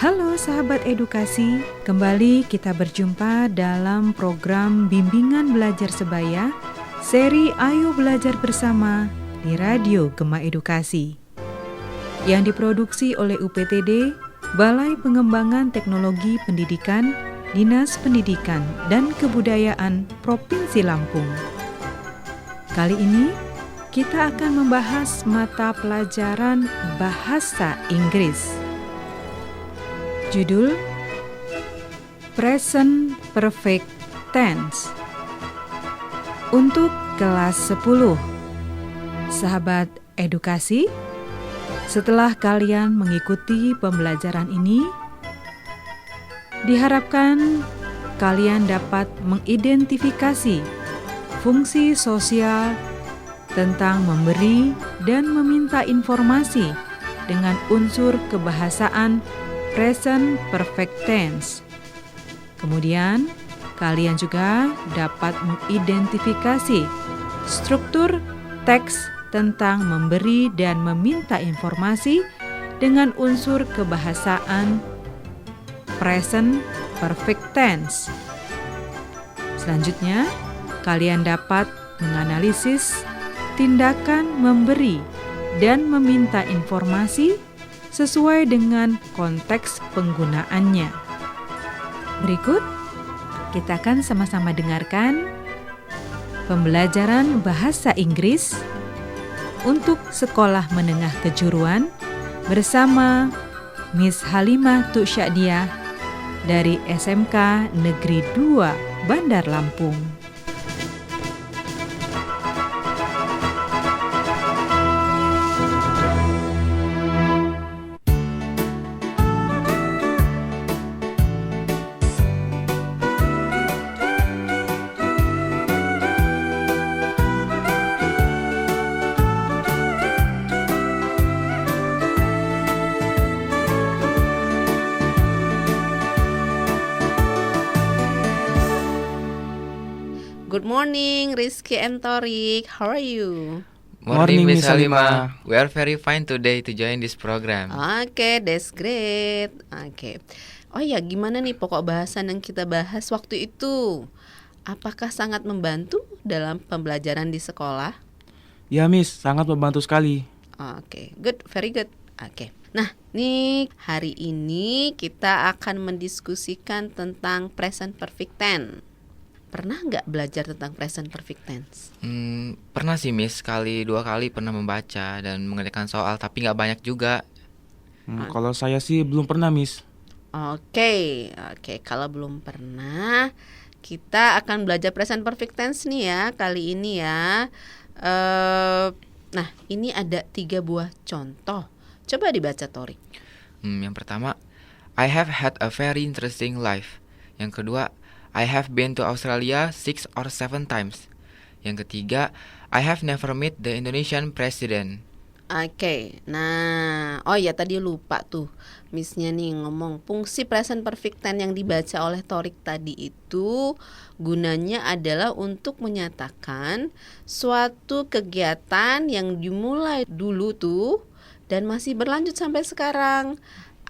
Halo sahabat edukasi, kembali kita berjumpa dalam program Bimbingan Belajar Sebaya, seri Ayo Belajar Bersama di Radio Gema Edukasi, yang diproduksi oleh UPTD, Balai Pengembangan Teknologi Pendidikan, Dinas Pendidikan dan Kebudayaan Provinsi Lampung. Kali ini, kita akan membahas mata pelajaran Bahasa Inggris. Judul Present Perfect Tense untuk kelas 10. Sahabat edukasi, setelah kalian mengikuti pembelajaran ini, diharapkan kalian dapat mengidentifikasi fungsi sosial tentang memberi dan meminta informasi dengan unsur kebahasaan present perfect tense. Kemudian, kalian juga dapat mengidentifikasi struktur teks tentang memberi dan meminta informasi dengan unsur kebahasaan present perfect tense. Selanjutnya, kalian dapat menganalisis tindakan memberi dan meminta informasi sesuai dengan konteks penggunaannya. Berikut, kita akan sama-sama dengarkan pembelajaran bahasa Inggris untuk sekolah menengah kejuruan bersama Miss Halimah Tusyadiah dari SMK Negeri 2 Bandar Lampung. Good morning, Rizky and Torik. How are you? Morning, Miss Halimah. We are very fine today to join this program. Okay, that's great. Okay. Oh ya, gimana nih pokok bahasan yang kita bahas waktu itu? Apakah sangat membantu dalam pembelajaran di sekolah? Ya, Miss, sangat membantu sekali. Okay, good, very good. Okay. Nah, nih hari ini kita akan mendiskusikan tentang present perfect tense. Pernah nggak belajar tentang present perfect tense? Pernah sih, Miss, sekali dua kali pernah membaca dan mengerjakan soal, tapi nggak banyak juga. Kalau saya sih belum pernah, Miss. Oke. Kalau belum pernah, kita akan belajar present perfect tense nih ya kali ini ya. Nah, ini ada 3 buah contoh. Coba dibaca, Torik. Yang pertama, I have had a very interesting life. Yang kedua, I have been to Australia 6 or 7 times. Yang ketiga, I have never met the Indonesian president. Oke. Nah, oh ya tadi lupa tuh Miss-nya nih ngomong fungsi present perfect tense yang dibaca oleh Torik tadi itu gunanya adalah untuk menyatakan suatu kegiatan yang dimulai dulu tuh dan masih berlanjut sampai sekarang.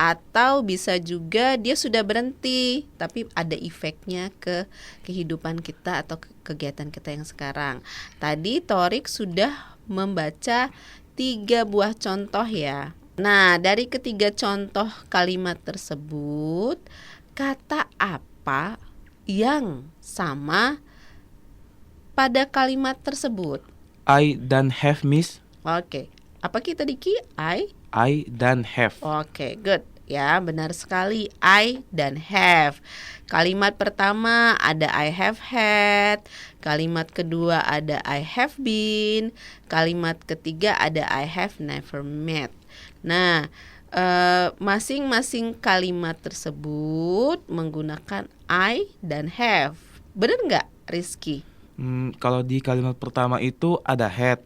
Atau bisa juga dia sudah berhenti, tapi ada efeknya ke kehidupan kita atau kegiatan kita yang sekarang. Tadi Torik sudah membaca 3 buah contoh ya. Nah, dari ketiga contoh kalimat tersebut, kata apa yang sama pada kalimat tersebut? I dan have, Miss. Oke. Apa kita Diki? I dan have. Oke, good. Ya, benar sekali. I dan have. Kalimat pertama ada I have had. Kalimat kedua ada I have been. Kalimat ketiga ada I have never met. Nah, masing-masing kalimat tersebut menggunakan I dan have. Benar nggak, Rizky? Kalau di kalimat pertama itu ada had.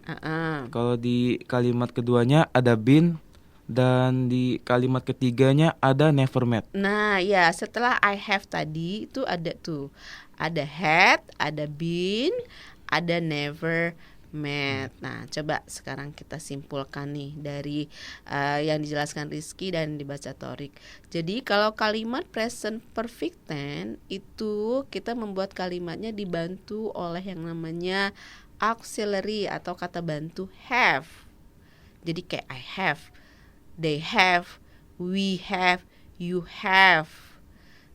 Kalau di kalimat keduanya ada been. Dan di kalimat ketiganya ada never met. Nah ya, setelah I have tadi itu ada tuh, ada had, ada been, ada never met. Nah, coba sekarang kita simpulkan nih dari yang dijelaskan Rizky dan dibaca Torik. Jadi kalau kalimat present perfect tense itu kita membuat kalimatnya dibantu oleh yang namanya auxiliary atau kata bantu have. Jadi kayak I have, they have, we have, you have.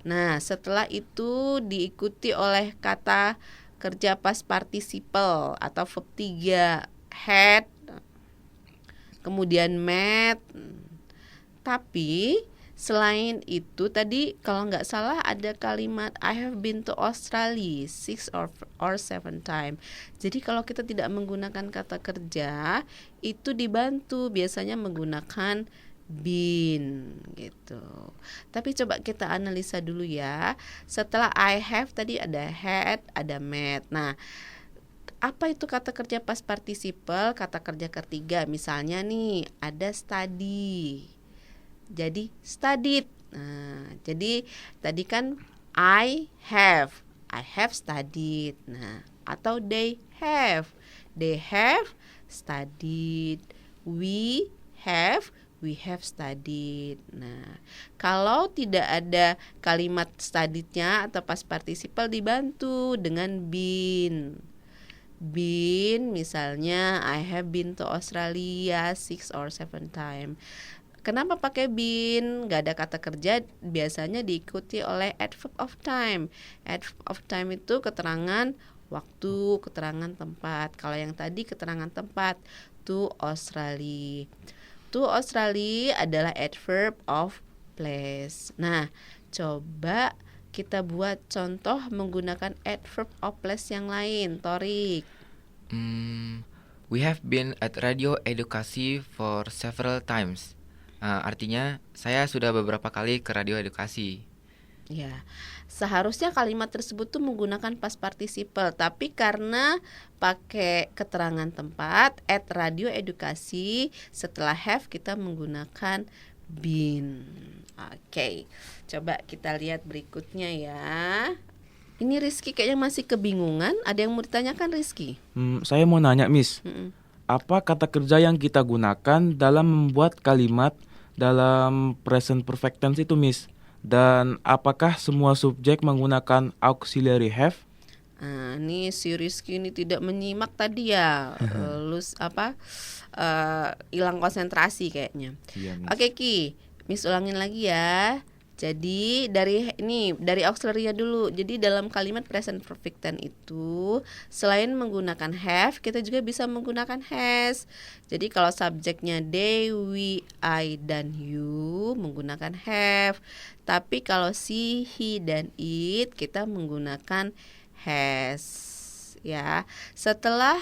Nah, setelah itu diikuti oleh kata kerja past participle atau verb 3 had, kemudian met. Tapi selain itu tadi kalau nggak salah ada kalimat I have been to Australia 6 or 7 times. Jadi kalau kita tidak menggunakan kata kerja itu dibantu biasanya menggunakan been gitu. Tapi coba kita analisa dulu ya. Setelah I have tadi ada had, ada met. Nah, apa itu kata kerja past participle? Kata kerja ketiga misalnya nih ada study. Jadi studied. Nah, jadi tadi kan I have studied. Nah, atau they have studied. We have studied. Nah, kalau tidak ada kalimat studiednya atau past participle dibantu dengan been. Been misalnya I have been to Australia 6 or 7 times. Kenapa pakai been? Gak ada kata kerja, biasanya diikuti oleh adverb of time. Adverb of time itu keterangan waktu, keterangan tempat. Kalau yang tadi keterangan tempat, to Australia. To Australia adalah adverb of place. Nah, coba kita buat contoh menggunakan adverb of place yang lain, Torik. We have been at Radio Edukasi for several times. Artinya saya sudah beberapa kali ke Radio Edukasi. Ya, seharusnya kalimat tersebut tuh menggunakan past participle, tapi karena pakai keterangan tempat at Radio Edukasi, setelah have kita menggunakan been. Oke, coba kita lihat berikutnya ya. Ini Rizky kayaknya masih kebingungan. Ada yang mau ditanyakan Rizky? Saya mau nanya, Miss. Apa kata kerja yang kita gunakan dalam membuat kalimat dalam present perfect tense itu, Miss? Dan apakah semua subjek menggunakan auxiliary have? Nih si Rizky ini tidak menyimak tadi ya. Hilang konsentrasi kayaknya. Iya, Miss. Oke Ki, Miss ulangin lagi ya. Jadi dari auxiliary dulu. Jadi dalam kalimat present perfect tense itu selain menggunakan have, kita juga bisa menggunakan has. Jadi kalau subjeknya they, we, I, dan you menggunakan have. Tapi kalau she, he, dan it kita menggunakan has. Ya. Setelah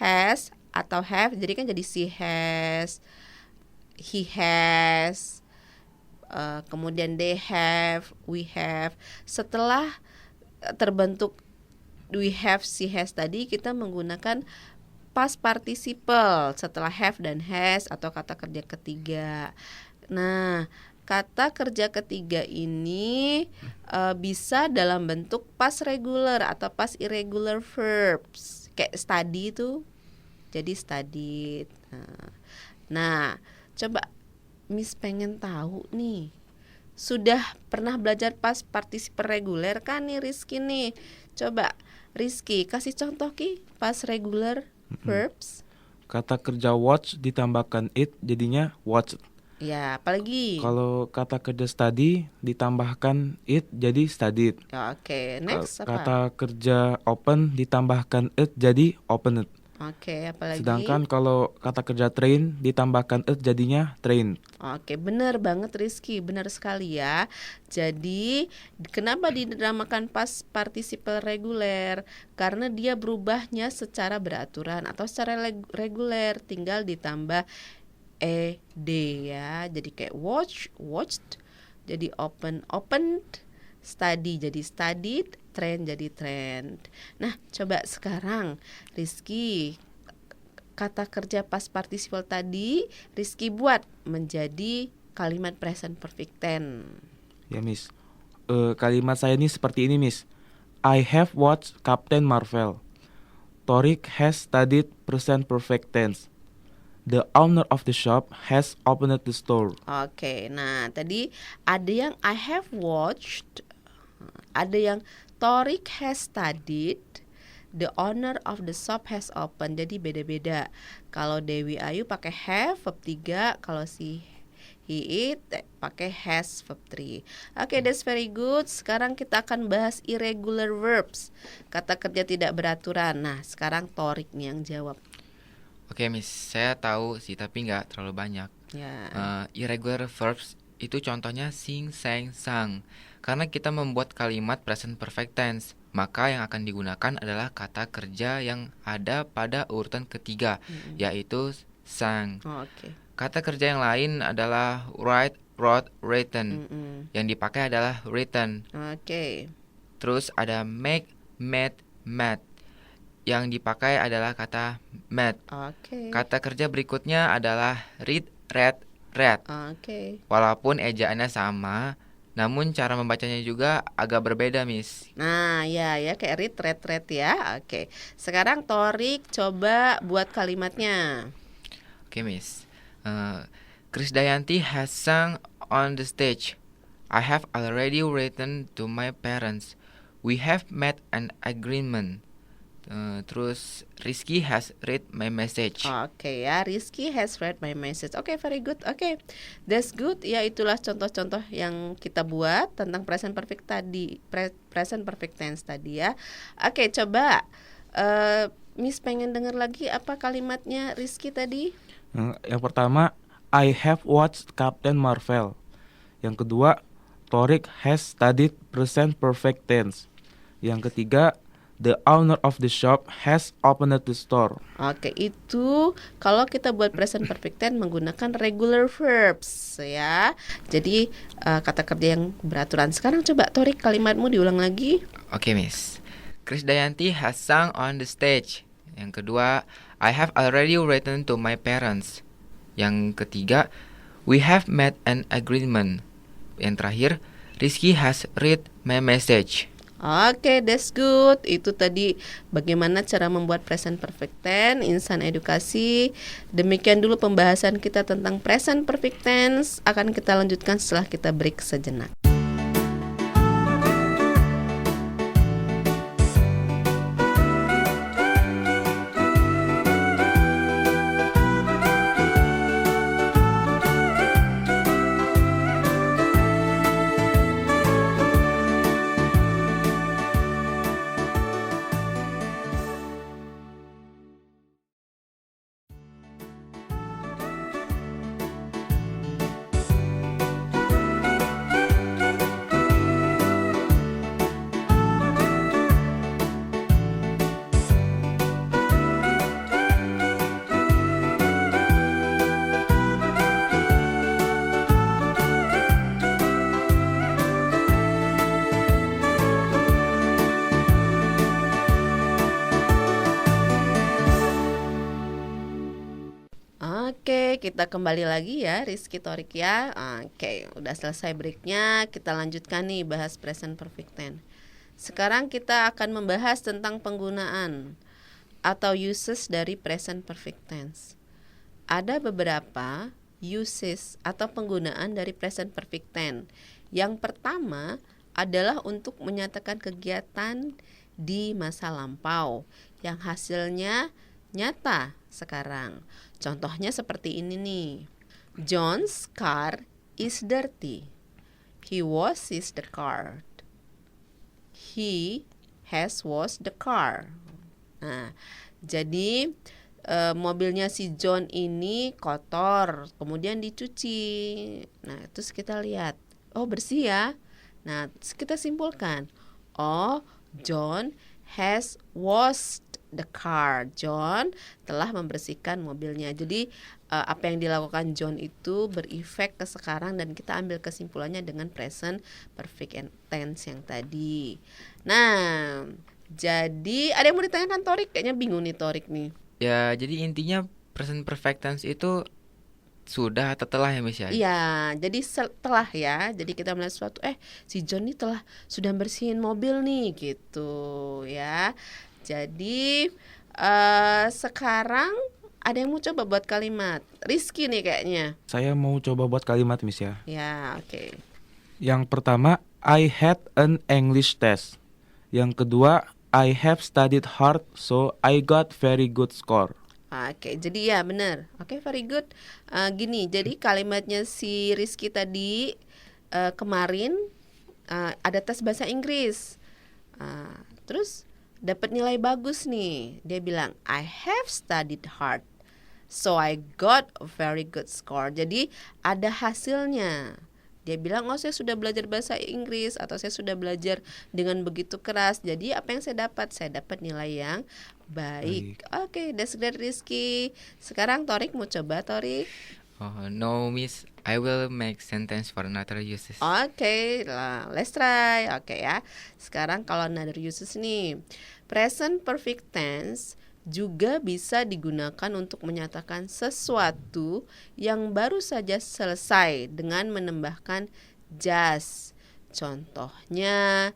has atau have, jadi kan jadi she has, he has. Kemudian they have, we have. Setelah terbentuk we have, she has tadi kita menggunakan past participle setelah have dan has atau kata kerja ketiga. Nah, kata kerja ketiga ini bisa dalam bentuk past regular atau past irregular verbs. Kayak study itu jadi studied. Nah, coba Miss pengen tahu nih, sudah pernah belajar past participle reguler kan nih Rizky nih? Coba Rizky kasih contoh Ki past regular verbs. Kata kerja watch ditambahkan it jadinya watched. Ya, apalagi? Kalau kata kerja study ditambahkan it jadi studied. Oke, next apa? Kata kerja open ditambahkan it jadi opened. Oke, apalagi? Sedangkan kalau kata kerja train ditambahkan it jadinya trained. Oke, benar banget Rizky, benar sekali ya. Jadi, kenapa dinamakan past participle reguler? Karena dia berubahnya secara beraturan atau secara reguler, tinggal ditambah ed ya. Jadi kayak watch, watched, jadi open, opened, study jadi studied, train jadi trained. Nah, coba sekarang Rizky kata kerja past participle tadi Rizky buat menjadi kalimat present perfect tense. Ya, Miss. Kalimat saya ini seperti ini, Miss. I have watched Captain Marvel. Torik has studied present perfect tense. The owner of the shop has opened the store. Oke, nah tadi ada yang I have watched, ada yang Torik has studied, the owner of the shop has opened. Jadi beda-beda. Kalau Dewi Ayu pakai have verb 3, kalau si he it pakai has verb 3. Oke, that's very good. Sekarang kita akan bahas irregular verbs, kata kerja tidak beraturan. Nah, sekarang Torik nih yang jawab. Oke, Miss, saya tahu sih tapi nggak terlalu banyak. Ya. Irregular verbs itu contohnya sing, sang, sang. Karena kita membuat kalimat present perfect tense, maka yang akan digunakan adalah kata kerja yang ada pada urutan ketiga, yaitu sang. Oke. Kata kerja yang lain adalah write, wrote, written. Yang dipakai adalah written. Oke. Terus ada make, made, met. Yang dipakai adalah kata met. Oke. Kata kerja berikutnya adalah read, read, read. Oke. Walaupun ejaannya sama, namun cara membacanya juga agak berbeda, Miss. Nah, ya kayak read, read ya. Oke. Sekarang Torik coba buat kalimatnya. Oke, Miss. Krisdayanti has sung on the stage. I have already written to my parents. We have met an agreement. Terus Rizky has read my message. Oke ya, Rizky has read my message. Oke, very good. Oke, that's good. Ya, itulah contoh-contoh yang kita buat tentang present perfect tadi, present perfect tense tadi ya. Oke, coba Miss pengen dengar lagi apa kalimatnya Rizky tadi? Yang pertama, I have watched Captain Marvel. Yang kedua, Torik has studied present perfect tense. Yang ketiga, the owner of the shop has opened the store. Oke, itu kalau kita buat present perfect tense menggunakan regular verbs ya. Jadi kata kerja yang beraturan. Sekarang coba Torik kalimatmu diulang lagi. Oke, Miss. Krisdayanti has sung on the stage. Yang kedua, I have already written to my parents. Yang ketiga, we have met an agreement. Yang terakhir, Rizky has read my message. Oke, that's good. Itu tadi bagaimana cara membuat present perfect tense, Insan Edukasi. Demikian dulu pembahasan kita tentang present perfect tense. Akan kita lanjutkan setelah kita break sejenak. Oke, kita kembali lagi ya Rizky Torik ya. Oke, udah selesai breaknya. Kita lanjutkan nih bahas present perfect tense. Sekarang kita akan membahas tentang penggunaan atau uses dari present perfect tense. Ada beberapa uses atau penggunaan dari present perfect tense. Yang pertama adalah untuk menyatakan kegiatan di masa lampau yang hasilnya nyata sekarang. Contohnya seperti ini nih. John's car is dirty. He washes the car. He has washed the car. Nah, jadi mobilnya si John ini kotor, kemudian dicuci. Nah, terus kita lihat, oh bersih ya. Nah, terus kita simpulkan, oh John has washed the car. John telah membersihkan mobilnya. Jadi apa yang dilakukan John itu berefek ke sekarang dan kita ambil kesimpulannya dengan present perfect tense yang tadi. Nah, jadi ada yang mau ditanyakan Torik? Kayaknya bingung nih Torik nih. Ya, jadi intinya present perfect tense itu sudah atau telah ya, Miss ya? Iya, jadi setelah ya. Jadi kita melihat sesuatu, si John nih sudah bersihin mobil nih gitu ya. Jadi Sekarang ada yang mau coba buat kalimat. Rizky nih kayaknya. Saya mau coba buat kalimat, Miss ya. Ya, oke. Yang pertama, I had an English test. Yang kedua, I have studied hard, so I got very good score. Oke, jadi ya benar. Oke, very good. Gini, jadi kalimatnya si Rizky tadi kemarin ada tes bahasa Inggris. Terus dapat nilai bagus nih. Dia bilang I have studied hard, so I got a very good score. Jadi ada hasilnya. Dia bilang, oh saya sudah belajar bahasa Inggris atau saya sudah belajar dengan begitu keras. Jadi apa yang saya dapat? Saya dapat nilai yang baik. Oke, that's great Rizky. Sekarang Torik mau coba, Torik. Oh, no, Miss. I will make sentence for another uses. Oke, let's try. Oke ya. Sekarang kalau another uses nih. Present perfect tense juga bisa digunakan untuk menyatakan sesuatu yang baru saja selesai dengan menambahkan just. Contohnya,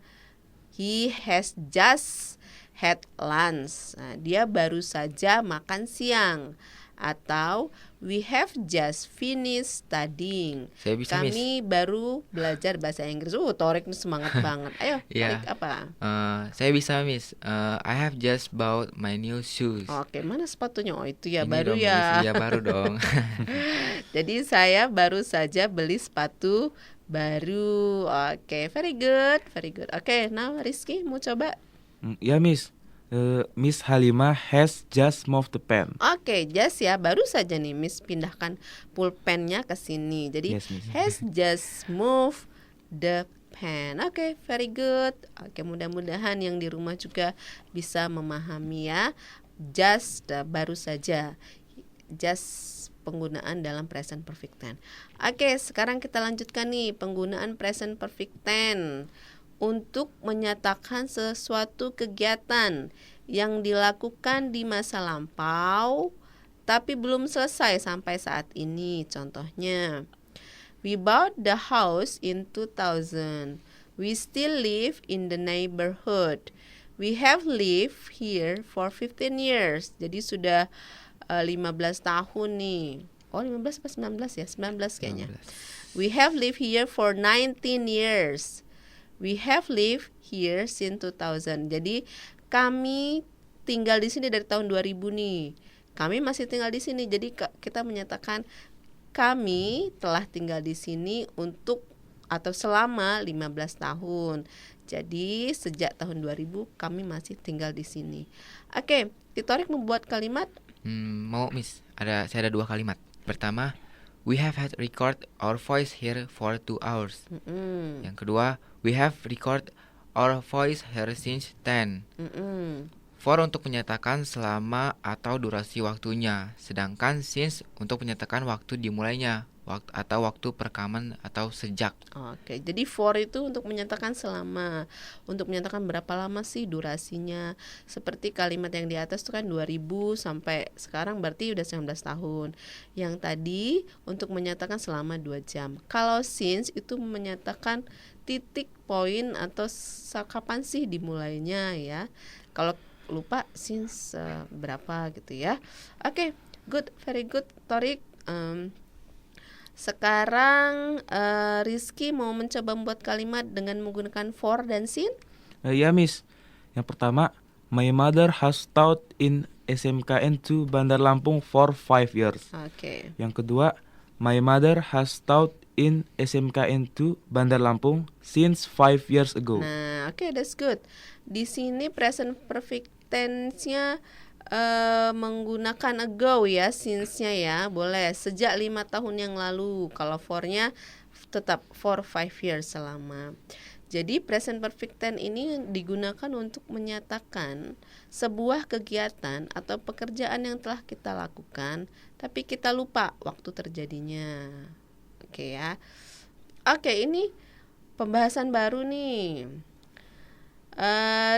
he has just had lunch. Nah, dia baru saja makan siang. Atau we have just finished studying. Saya bisa, Miss. Kami baru belajar bahasa Inggris. Torik nih semangat banget. Ayo, Iya. Torik apa? Saya bisa, Miss. I have just bought my new shoes. Oke, mana sepatunya? Oh itu ya, Ini baru dong, ya. Miss. Iya, baru dong. Jadi saya baru saja beli sepatu baru. Oke, very good, very good. Oke, now Rizky mau coba? Ya, Miss. Miss Halimah has just moved the pen. Oke, just ya, baru saja nih Miss pindahkan pulpennya ke sini. Jadi Yes, Miss. has just moved the pen. Oke, very good. Oke, mudah-mudahan yang di rumah juga bisa memahami ya. Just baru saja. Just penggunaan dalam present perfect tense. Oke, sekarang kita lanjutkan nih penggunaan present perfect tense untuk menyatakan sesuatu kegiatan yang dilakukan di masa lampau tapi belum selesai sampai saat ini. Contohnya, we bought the house in 2000. We still live in the neighborhood. We have lived here for 15 years. Jadi sudah 15 tahun nih. Oh, 15 apa 19 ya? 19 kayaknya. 19. We have lived here for 19 years. We have lived here since 2000. Jadi kami tinggal di sini dari tahun 2000 nih. Kami masih tinggal di sini. Jadi kita menyatakan kami telah tinggal di sini untuk atau selama 15 tahun. Jadi sejak tahun 2000 kami masih tinggal di sini. Oke, Titorik membuat kalimat. Mau, Miss. Saya ada 2 kalimat. Pertama, we have had record our voice here for 2 hours. Yang kedua, we have record our voice here since 10. For untuk menyatakan selama atau durasi waktunya, sedangkan since untuk menyatakan waktu dimulainya, atau waktu perekaman atau sejak. Oke, jadi for itu untuk menyatakan selama, untuk menyatakan berapa lama sih durasinya. Seperti kalimat yang di atas itu kan 2000 sampai sekarang berarti udah 19 tahun. Yang tadi untuk menyatakan selama 2 jam. Kalau since itu menyatakan titik, poin atau kapan sih dimulainya ya. Kalau lupa since berapa gitu ya. Oke, good, very good Torik. Sekarang Rizky mau mencoba membuat kalimat dengan menggunakan for dan sin. Ya, Miss. Yang pertama, my mother has taught in SMKN 2 Bandar Lampung for 5 years. Oke. Yang kedua, my mother has taught in SMKN 2 Bandar Lampung since 5 years ago. Nah, oke, that's good. Di sini present perfect tense-nya menggunakan ago ya, since-nya ya, boleh sejak 5 tahun yang lalu. Kalau for-nya tetap for 5 years selama. Jadi present perfect tense ini digunakan untuk menyatakan sebuah kegiatan atau pekerjaan yang telah kita lakukan tapi kita lupa waktu terjadinya. Oke ya. Oke, ini pembahasan baru nih.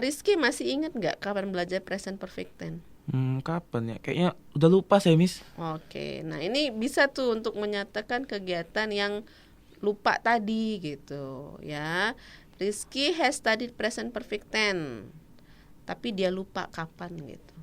Rizky masih ingat nggak kapan belajar present perfect tense? Kapan ya? Kayaknya udah lupa saya, Miss. Oke, nah ini bisa tuh untuk menyatakan kegiatan yang lupa tadi gitu ya. Rizky has studied present perfect tense, tapi dia lupa kapan gitu.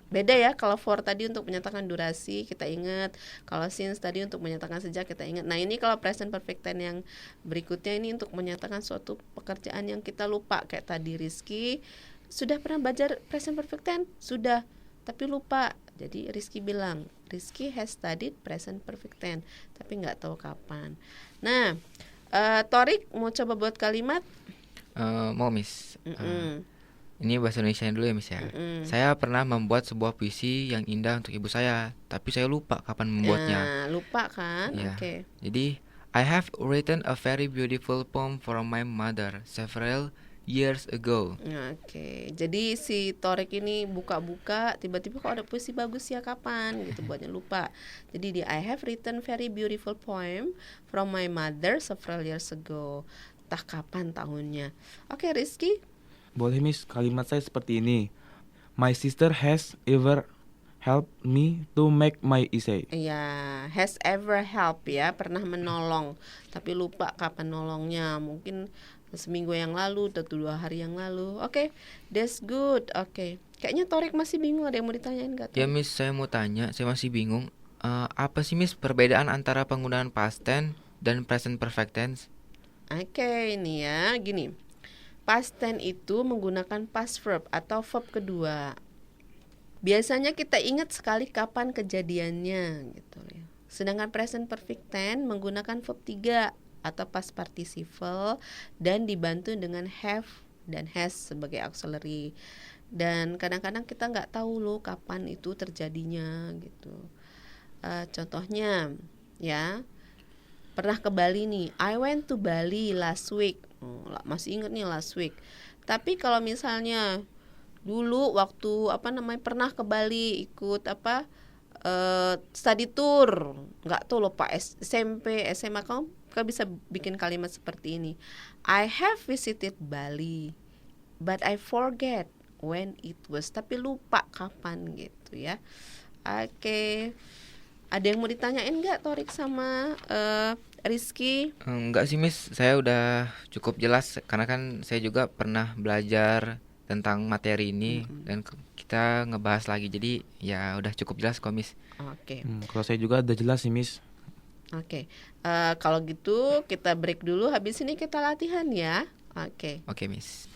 Beda ya, kalau for tadi untuk menyatakan durasi kita ingat, kalau since tadi untuk menyatakan sejak kita ingat. Nah ini kalau present perfect tense yang berikutnya ini untuk menyatakan suatu pekerjaan yang kita lupa. Kayak tadi Rizky sudah pernah belajar present perfect tense? Sudah, tapi lupa. Jadi Rizky bilang Rizky has studied present perfect tense, tapi nggak tahu kapan. Nah Torik mau coba buat kalimat? Mau Miss. Ini bahasa Indonesia dulu ya Miss ya. Saya pernah membuat sebuah puisi yang indah untuk ibu saya, tapi saya lupa kapan membuatnya. Lupa kan? Ya. Oke. Jadi I have written a very beautiful poem for my mother several years ago. Oke. Jadi si Torik ini buka-buka, tiba-tiba kok ada puisi bagus ya, kapan gitu, buatnya lupa. Jadi I have written very beautiful poem from my mother several years ago. Entah kapan tahunnya. Oke, Rizky. Boleh Miss, kalimat saya seperti ini. My sister has ever helped me to make my essay. Iya, has ever help ya, pernah menolong, tapi lupa kapan nolongnya. Mungkin seminggu yang lalu atau 2 hari yang lalu. Oke, that's good. Oke. Kayaknya Torik masih bingung, ada yang mau ditanyain nggak? Ya Miss, saya mau tanya, saya masih bingung. Apa sih Miss perbedaan antara penggunaan past tense dan present perfect tense? Oke, ini ya, gini. Past tense itu menggunakan past verb atau verb kedua. Biasanya kita ingat sekali kapan kejadiannya gitu ya. Sedangkan present perfect tense menggunakan verb 3 atau past participle dan dibantu dengan have dan has sebagai auxiliary. Dan kadang-kadang kita nggak tahu loh kapan itu terjadinya gitu. Contohnya ya, pernah ke Bali nih. I went to Bali last week. Masih ingat nih last week. Tapi kalau misalnya dulu waktu pernah ke Bali ikut study tour, nggak tahu lupa SMP SMA, kamu bisa bikin kalimat seperti ini. I have visited Bali, but I forget when it was. Tapi lupa kapan gitu ya. Oke. Ada yang mau ditanyain nggak Torik sama Rizky? Enggak sih Miss, saya udah cukup jelas karena kan saya juga pernah belajar tentang materi ini dan kita ngebahas lagi, jadi ya udah cukup jelas kok Miss. Oke. Kalau saya juga udah jelas sih Miss. Oke. Kalau gitu kita break dulu, habis ini kita latihan ya. Oke. Oke Miss.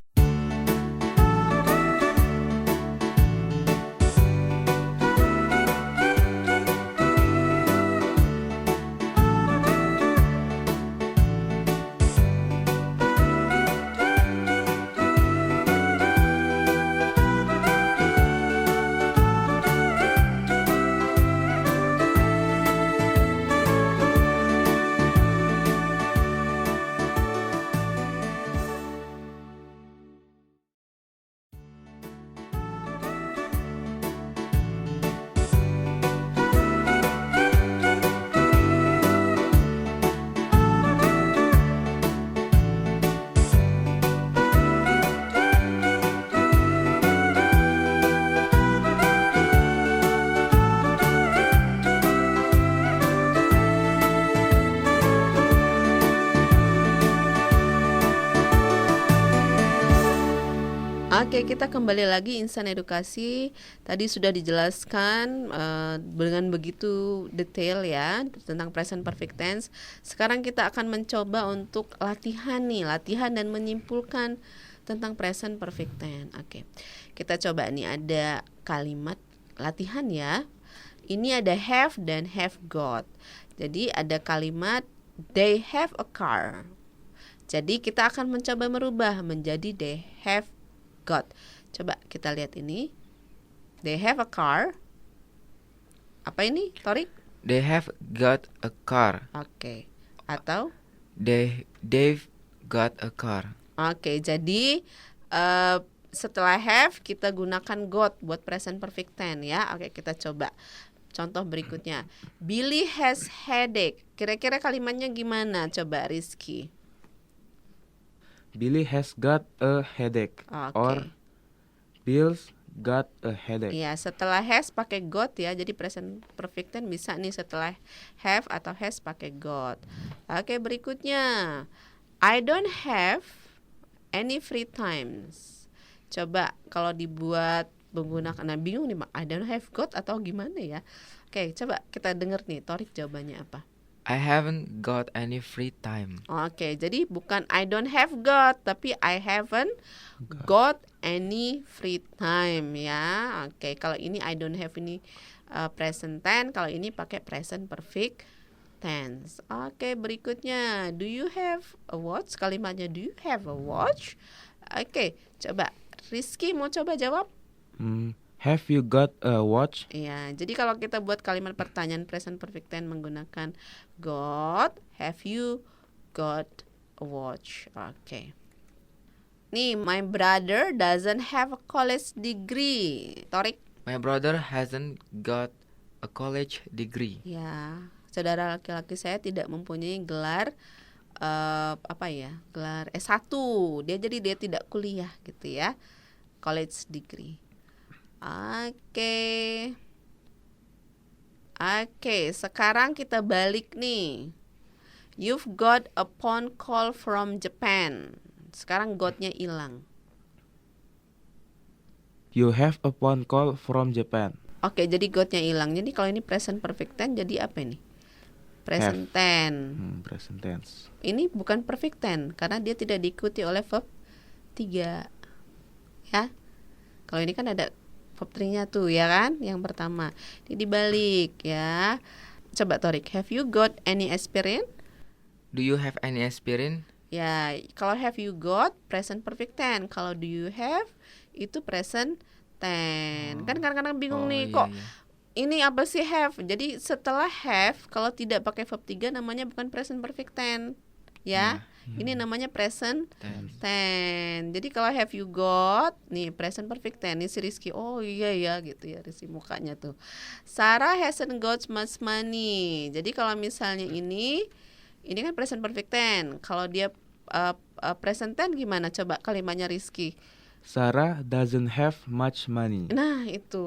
Oke, kita kembali lagi Insan Edukasi. Tadi sudah dijelaskan dengan begitu detail ya tentang present perfect tense. Sekarang kita akan mencoba untuk latihan dan menyimpulkan tentang present perfect tense. Oke. Kita coba nih, ada kalimat latihan ya. Ini ada have dan have got. Jadi ada kalimat they have a car. Jadi kita akan mencoba merubah menjadi they have got. Coba kita lihat ini. They have a car. Apa ini, Torik? They have got a car. Oke. Atau They've got a car. Oke, jadi setelah have kita gunakan got buat present perfect tense ya. Oke, kita coba. Contoh berikutnya. Billy has headache. Kira-kira kalimatnya gimana? Coba Rizky. Billy has got a headache. Oke. Or Bill's got a headache. Iya, setelah has pakai got ya. Jadi present perfect tense bisa nih setelah have atau has pakai got. Oke, berikutnya. I don't have any free times. Coba kalau dibuat menggunakan. Nah, bingung nih, I don't have got atau gimana ya? Oke, coba kita denger nih, Torik jawabannya apa? I haven't got any free time. Oke, jadi bukan I don't have got, tapi I haven't got any free time ya. Oke, kalau ini I don't have ini present tense, kalau ini pakai present perfect tense. Oke, berikutnya, do you have a watch? Kalimatnya do you have a watch? Oke, coba Rizky mau coba jawab? Have you got a watch? Iya, jadi kalau kita buat kalimat pertanyaan present perfect tense menggunakan got, have you got a watch? Oke. Nih, my brother doesn't have a college degree. Torik? My brother hasn't got a college degree. Ya, saudara laki-laki saya tidak mempunyai gelar gelar S1. Jadi dia tidak kuliah gitu ya. College degree. Oke, sekarang kita balik nih. You've got a phone call from Japan. Sekarang got-nya hilang. You have a phone call from Japan. Oke, jadi got-nya hilang. Jadi kalau ini present perfect tense jadi apa ini? Present tense. Present tense. Ini bukan perfect tense karena dia tidak diikuti oleh verb 3. Ya. Kalau ini kan ada verb 3-nya tuh ya kan, yang pertama. Ini dibalik ya. Coba Torik, have you got any experience? Do you have any experience? Ya, kalau have you got present perfect tense. Kalau do you have itu present tense. Kan kadang-kadang bingung nih kok. Ini apa sih have? Jadi setelah have kalau tidak pakai verb 3 namanya bukan present perfect tense. Ya. Ini namanya present tense. Jadi kalau have you got, nih present perfect tense. Ini si Rizky, oh iya ya gitu ya, Rizky mukanya tuh. Sarah hasn't got much money. Jadi kalau misalnya ini kan present perfect tense. Kalau dia present tense gimana? Coba kalimatnya Rizky. Sarah doesn't have much money. Nah itu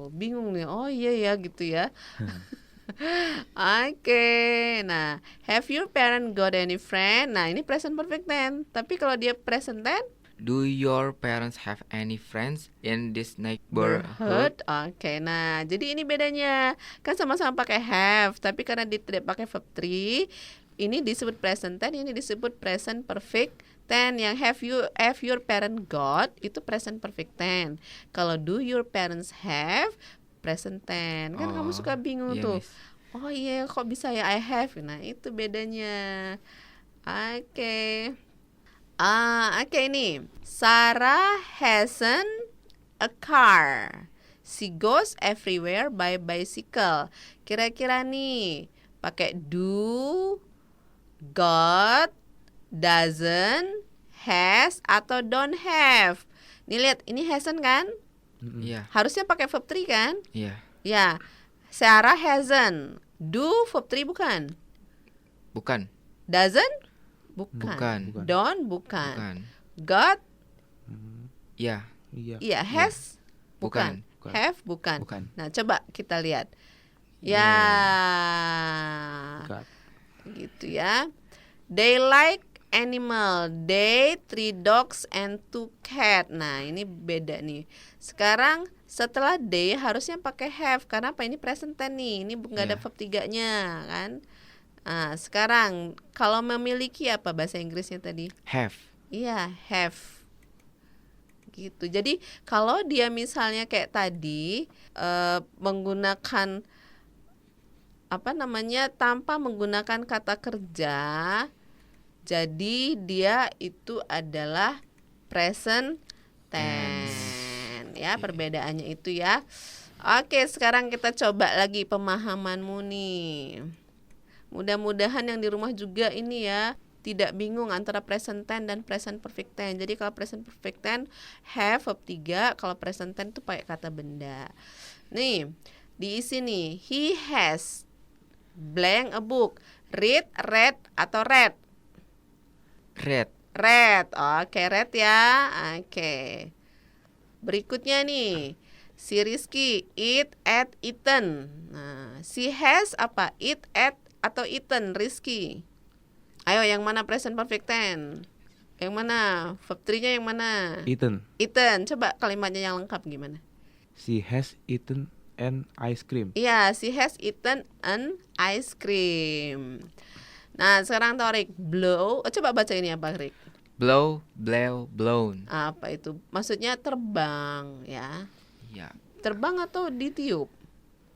bingung nih. Oh iya ya gitu ya. Oke, nah have your parent got any friend? Nah ini present perfect tense. Tapi kalau dia present tense, do your parents have any friends in this neighborhood? Oke, nah jadi ini bedanya. Kan sama-sama pakai have, tapi karena dia tidak pakai verb 3, ini disebut present tense, ini disebut present perfect tense. Yang have your parent got itu present perfect tense. Kalau do your parents have present tense. Kan kamu suka bingung tuh. Miss. Oh iya, kok bisa ya I have. Nah, itu bedanya. Oke. Oke nih. Sarah hasn't a car. She goes everywhere by bicycle. Kira-kira nih, pakai do, got, doesn't, has atau don't have. Nih lihat, ini hasn't kan? Iya. Harusnya pakai verb 3 kan? Iya. Ya. Sarah hasn't. Do verb 3 bukan? Bukan. Doesn't? Bukan. Bukan. Don't? Bukan. Bukan. Got? Iya. Iya. Iya. Has? Bukan. Bukan. Have? Bukan. Bukan. Nah, coba kita lihat. Ya. Got. Gitu ya. They like animal. They 3 dogs and 2 cat. Nah, ini beda nih. Sekarang setelah they harusnya pakai have. Karena apa? Ini present tense nih. Ini nggak ada verb 3-nya kan. Nah, sekarang kalau memiliki apa bahasa Inggrisnya tadi? Have. Iya, have. Gitu. Jadi kalau dia misalnya kayak tadi menggunakan tanpa menggunakan kata kerja, jadi dia itu adalah present tense. Ya, perbedaannya itu ya. Oke, sekarang kita coba lagi pemahamanmu nih. Mudah-mudahan yang di rumah juga ini ya tidak bingung antara present tense dan present perfect tense. Jadi kalau present perfect tense have verb 3, kalau present tense itu pakai kata benda. Nih, diisi nih. He has blank a book. Read, read atau read? Read. Read. Oke, read ya. Oke. Berikutnya nih. Si Rizky eat at eaten. Nah, si has apa? Eat at atau eaten, Rizky? Ayo, yang mana present perfect tense? Yang mana? Verb 3-nya yang mana? Eaten. Eaten. Coba kalimatnya yang lengkap gimana? She has eaten an ice cream. Iya, she has eaten an ice cream. Nah, sekarang Torik, blow. Coba baca ini apa, Rick? Blow, blow, blown. Apa itu? Maksudnya terbang, ya. Ya, Terbang atau ditiup?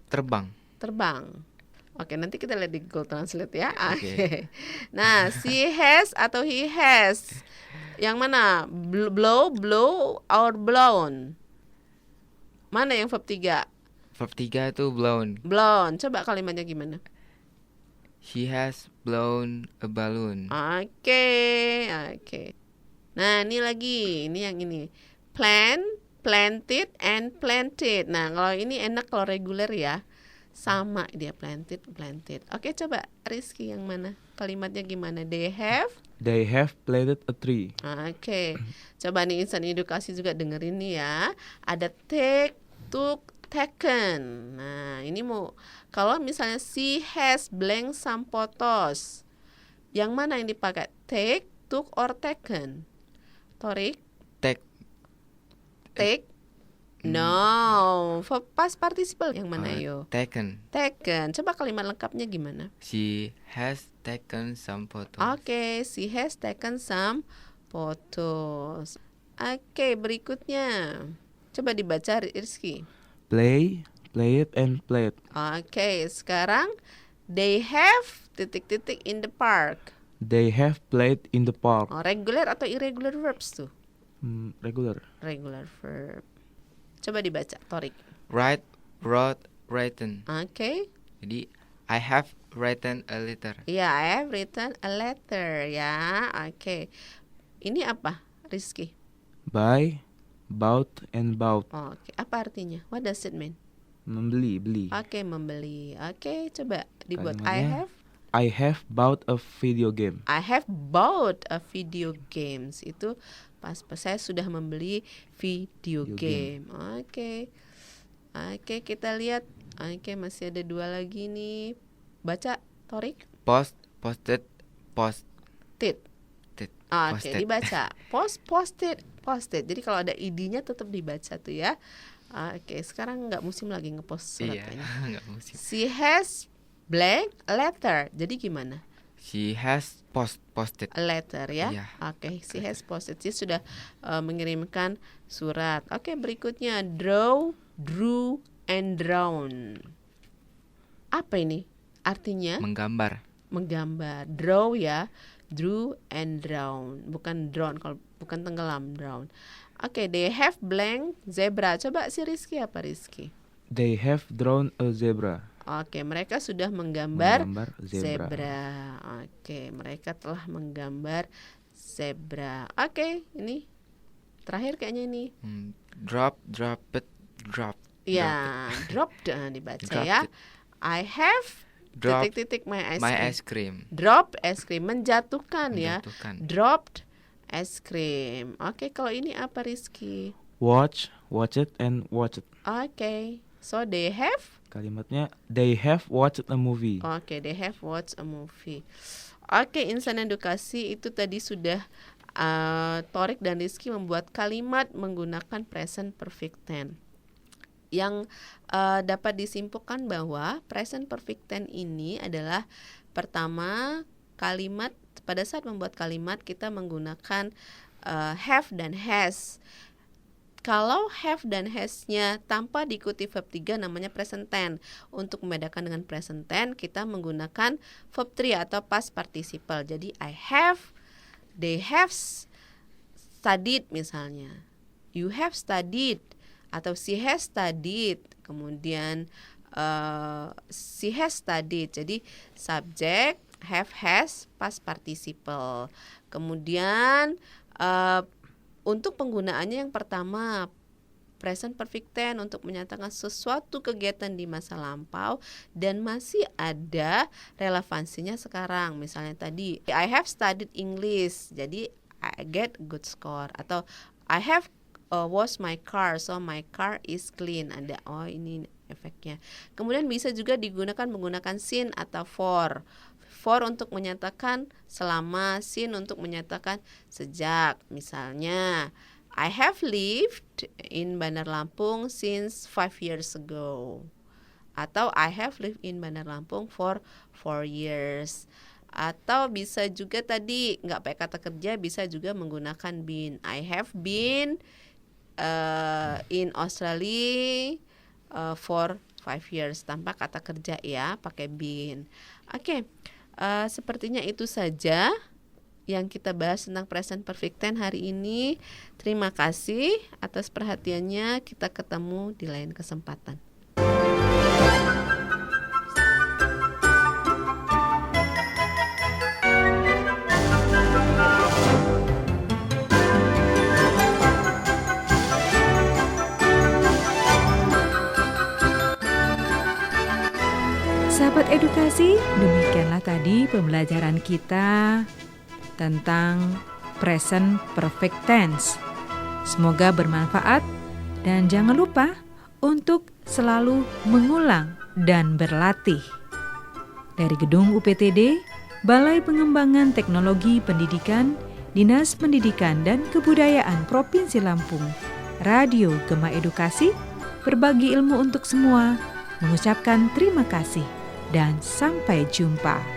terbang. Terbang. Oke, nanti kita lihat di Google Translate ya. Oke. Oke. Nah, she has atau he has. Yang mana? Blow, blow, or blown? Mana yang verb 3? Verb 3 itu blown. Blown. Coba kalimatnya gimana? She has blown a balloon. Oke, oke. Nah, ini lagi, ini yang ini. Plant, planted, and planted. Nah, kalau ini enak kalau reguler ya. Sama dia planted, planted. Oke, coba Rizky yang mana? Kalimatnya gimana? They have. They have planted a tree. Oke. Coba nih insan edukasi juga dengerin nih ya. Ada take, took, taken. Nah, ini mau kalau misalnya she has blank some photos. Yang mana yang dipakai? Take, took, or taken? Torik? Take. Take? No. Past participle yang mana yo? Taken. Taken. Coba kalimat lengkapnya gimana? She has taken some photos. Oke, she has taken some photos. Oke, berikutnya. Coba dibaca Rizky. Play, played, and played. Oke, sekarang they have titik-titik in the park. They have played in the park. Oh, regular atau irregular verbs tuh? Regular. Regular verb. Coba dibaca, Torik. Write, wrote, written. Oke. Jadi I have written a letter. Ya, I have written a letter ya. Oke. Ini apa, Rizky? Buy, bought, and bought. Oke, apa artinya? What does it mean? Membeli, beli. Oke, membeli. Oke, coba dibuat. Kalimatnya, I have bought a video game. I have bought a video games. Itu pas saya sudah membeli video game. Oke. Oke, kita lihat. Oke, masih ada 2 lagi nih. Baca, Torik. Posted, post. Tit. Tit. Oke, Posted. dibaca. Posted. Jadi kalau ada id-nya tetap dibaca tuh ya. Oke, sekarang nggak musim lagi ngepost surat Iya, kayaknya. nggak musim. She has blank letter. Jadi gimana? She has posted. A letter ya. Iya. Oke, she has posted. She sudah mengirimkan surat. Oke, berikutnya draw, drew, and drawn. Apa ini? Artinya Menggambar. menggambar. Draw ya. Drew and drawn. Bukan drawn, kalau bukan tenggelam, drawn. Oke, they have blank zebra. Coba si Rizky apa Rizky? They have drawn a zebra. Oke, mereka sudah menggambar zebra. Oke, mereka telah menggambar zebra. Oke, ini terakhir kayaknya ini. Drop, dropped, dropped. Ya, dropped dibaca Dropped ya. it. I have Drop titik-titik my ice cream. cream. Drop es krim, menjatuhkan ya. Menjatuhkan. Dropped es krim. Oke, kalau ini apa Rizky? Watch, watch it, and watch it. Oke, so they have. Kalimatnya, they have watched a movie. Oke, they have watched a movie. Oke, insan edukasi itu tadi sudah Torik dan Rizky membuat kalimat menggunakan present perfect tense. Yang dapat disimpulkan bahwa present perfect tense ini adalah pertama kalimat pada saat membuat kalimat kita menggunakan have dan has. Kalau have dan has-nya tanpa diikuti verb 3 namanya present tense. Untuk membedakan dengan present tense kita menggunakan verb 3 atau past participle. Jadi I have, they have studied misalnya. You have studied atau she has studied. Kemudian she has studied. Jadi subject, have, has, past participle. Kemudian untuk penggunaannya yang pertama present perfect tense untuk menyatakan sesuatu kegiatan di masa lampau dan masih ada relevansinya sekarang. Misalnya tadi I have studied English, jadi I get good score. Atau I have washed my car, so my car is clean. Ada ini efeknya. Kemudian bisa juga digunakan menggunakan since atau for For untuk menyatakan selama, sin untuk menyatakan sejak. Misalnya, I have lived in Bandar Lampung since 5 years ago. Atau I have lived in Bandar Lampung for 4 years. Atau bisa juga tadi nggak pakai kata kerja, bisa juga menggunakan been. I have been in Australia for 5 years tanpa kata kerja ya, pakai been. Oke, sepertinya itu saja yang kita bahas tentang present perfect tense hari ini. Terima kasih atas perhatiannya. Kita ketemu di lain kesempatan. Sahabat edukasi, demikianlah tadi pembelajaran kita tentang present perfect tense. Semoga bermanfaat dan jangan lupa untuk selalu mengulang dan berlatih. Dari Gedung UPTD, Balai Pengembangan Teknologi Pendidikan, Dinas Pendidikan dan Kebudayaan Provinsi Lampung, Radio Gema Edukasi, berbagi ilmu untuk semua, mengucapkan terima kasih dan sampai jumpa.